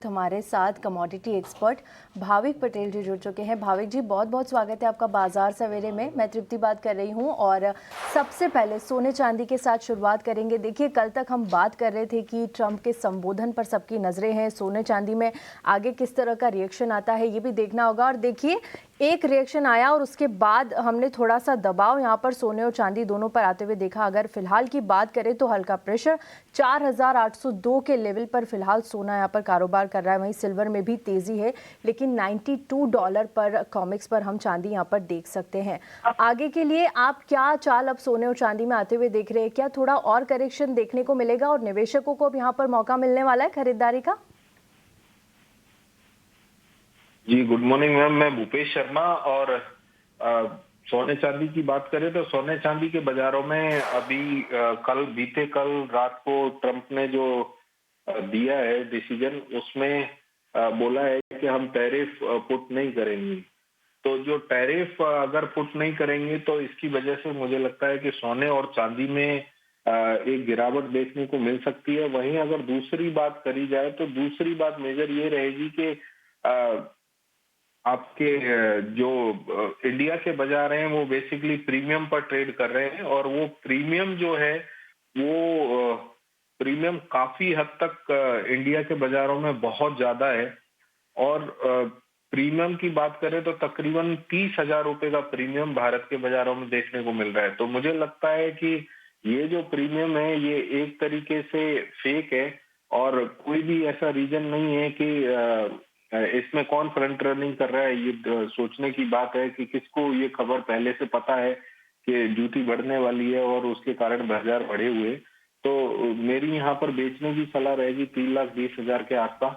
हमारे साथ commodity expert Bhavik Patel जी जुड़ चुके हैं। भाविक जी, बहुत बहुत स्वागत है आपका बाजार सवेरे में। मैं तृप्ति बात कर रही हूं और सबसे पहले सोने चांदी के साथ शुरुआत करेंगे। देखिए, कल तक हम बात कर रहे थे कि ट्रंप के संबोधन पर सबकी नजरें हैं, सोने चांदी में आगे किस तरह का रिएक्शन आता है ये भी देखना होगा। और देखिए, एक रिएक्शन आया और उसके बाद हमने थोड़ा सा दबाव यहाँ पर सोने और चांदी दोनों पर आते हुए देखा। अगर फिलहाल की बात करें तो हल्का प्रेशर 4802 के लेवल पर फिलहाल सोना यहाँ पर कारोबार कर रहा है। वहीं सिल्वर में भी तेजी है, लेकिन $92 पर कॉमिक्स पर हम चांदी यहाँ पर देख सकते हैं। आगे के लिए आप क्या चाल अब सोने और चांदी में आते हुए देख रहे हैं? क्या थोड़ा और करेक्शन देखने को मिलेगा और निवेशकों को अब यहाँ पर मौका मिलने वाला है खरीदारी का? जी, गुड मॉर्निंग मैम। मैं भूपेश शर्मा। और सोने चांदी की बात करें तो सोने चांदी के बाजारों में अभी बीते कल रात को ट्रंप ने जो दिया है डिसीजन, उसमें बोला है कि हम टैरिफ पुट नहीं करेंगे। तो जो टैरिफ अगर पुट नहीं करेंगे तो इसकी वजह से मुझे लगता है कि सोने और चांदी में एक गिरावट देखने को मिल सकती है। वहीं अगर दूसरी बात करी जाए तो दूसरी बात मेजर ये रहेगी कि आपके जो इंडिया के बाजार हैं वो बेसिकली प्रीमियम पर ट्रेड कर रहे हैं, और वो प्रीमियम जो है वो प्रीमियम काफी हद तक इंडिया के बाजारों में बहुत ज्यादा है। और प्रीमियम की बात करें तो तकरीबन 30,000 रुपए का प्रीमियम भारत के बाजारों में देखने को मिल रहा है। तो मुझे लगता है कि ये जो प्रीमियम है ये एक तरीके से फेक है, और कोई भी ऐसा रीजन नहीं है कि इसमें कौन फ्रंट रनिंग कर रहा है। ये सोचने की बात है कि किसको ये खबर पहले से पता है कि जूती बढ़ने वाली है और उसके कारण बाजार बढ़े हुए। तो मेरी यहाँ पर बेचने की सलाह रहेगी 3,20,000 के आसपास,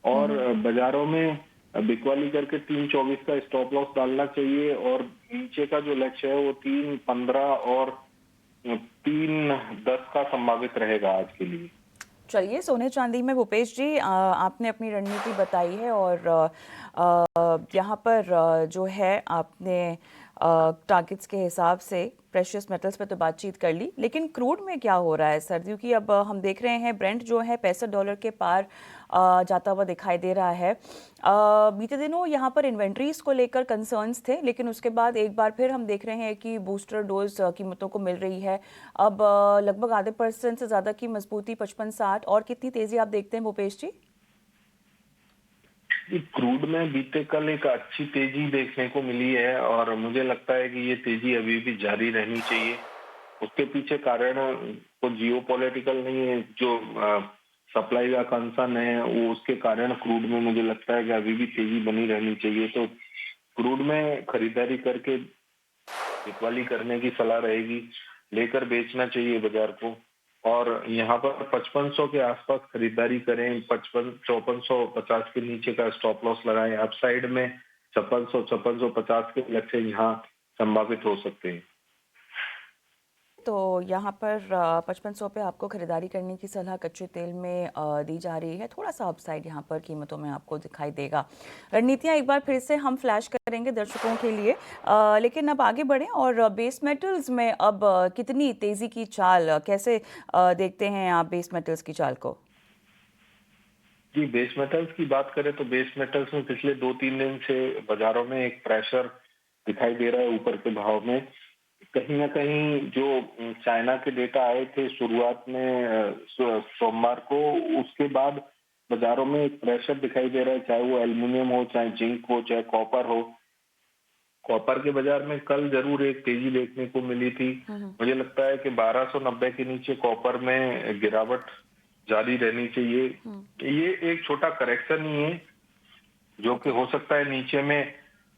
और बाजारों में बिकवाली करके 3,24 का स्टॉप लॉस डालना चाहिए। और नीचे का जो लक्ष्य है वो 3,15 और 3,10 का संभावित रहेगा आज के लिए। चलिए, सोने चांदी में भूपेश जी आपने अपनी रणनीति बताई है और यहाँ पर जो है आपने टारगेट्स के हिसाब से प्रेशियस मेटल्स पे तो बातचीत कर ली, लेकिन क्रूड में क्या हो रहा है सर्दियों की? अब हम देख रहे हैं ब्रेंट जो है $65 के पार जाता हुआ दिखाई दे रहा है। बीते दिनों यहाँ पर इन्वेंट्रीज को लेकर कंसर्न्स थे, लेकिन उसके बाद एक बार फिर हम देख रहे हैं कि बूस्टर डोज कीमतों को मिल रही है। अब लगभग आधे % से ज़्यादा की मजबूती 55-60। और कितनी तेज़ी आप देखते हैं भूपेश जी? क्रूड में बीते कल एक अच्छी तेजी देखने को मिली है, और मुझे लगता है कि ये तेजी अभी भी जारी रहनी चाहिए। उसके पीछे कारण तो जियोपॉलिटिकल नहीं है, जो सप्लाई का कंसर्न है वो उसके कारण क्रूड में मुझे लगता है कि अभी भी तेजी बनी रहनी चाहिए। तो क्रूड में खरीदारी करके बिकवाली करने की सलाह रहेगी, लेकर बेचना चाहिए बाजार को। और यहाँ पर 5500 के आसपास खरीदारी करें, 5450 के नीचे का स्टॉप लॉस लगाएं। अप साइड में 5650 के लक्ष्य यहाँ संभावित हो सकते हैं। तो यहाँ पर 5500 पे आपको खरीदारी करने की सलाह कच्चे तेल में दी जा रही है। थोड़ा सा अपसाइड यहाँ पर कीमतों में आपको दिखाई देगा। रणनीतियाँ एक बार फिर से हम फ्लैश करेंगे दर्शकों के लिए, लेकिन अब आगे बढ़ें और बेस मेटल्स में अब कितनी तेज़ी की चाल, कैसे देखते हैं आप बेस मेटल्स की चाल को? जी, बेस मेटल्स की बात करें तो बेस मेटल्स में पिछले 2-3 दिन से बाजारों में एक प्रेशर दिखाई दे रहा है ऊपर के भाव में। कहीं ना कहीं जो चाइना के डेटा आए थे शुरुआत में सोमवार को, उसके बाद बाजारों में एक प्रेशर दिखाई दे रहा है, चाहे वो एल्युमिनियम हो, चाहे जिंक हो, चाहे कॉपर हो। कॉपर के बाजार में कल जरूर एक तेजी देखने को मिली थी। मुझे लगता है कि 1290 के नीचे कॉपर में गिरावट जारी रहनी चाहिए। ये एक छोटा करेक्शन ही है, जो कि हो सकता है नीचे में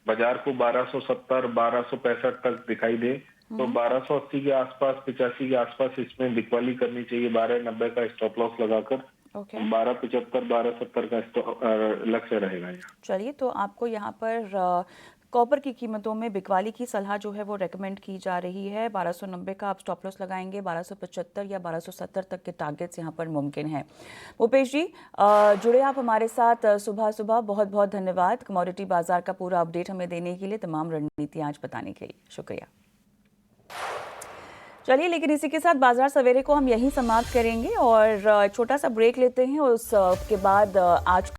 बाजार को 1270 1265 तक दिखाई दे। तो 1280 के आसपास, 85 के आसपास इसमें बिकवाली करनी चाहिए 1290 का स्टॉप लॉस लगाकर। 1275 1270 का लक्ष्य रहेगा यहाँ। चलिए, तो आपको यहाँ पर कॉपर की कीमतों में बिकवाली की सलाह जो है वो रेकमेंड की जा रही है। 1290 का आप स्टॉप लॉस लगाएंगे, 1275 या 1270 तक के टारगेट्स यहाँ पर मुमकिन है। भूपेश जी, जुड़े आप हमारे साथ सुबह सुबह, बहुत बहुत धन्यवाद कमोडिटी बाजार का पूरा अपडेट हमें देने के लिए, तमाम रणनीति आज बताने के लिए शुक्रिया। चलिए, लेकिन इसी के साथ बाजार सवेरे को हम यहीं समाप्त करेंगे और छोटा सा ब्रेक लेते हैं। उसके बाद आज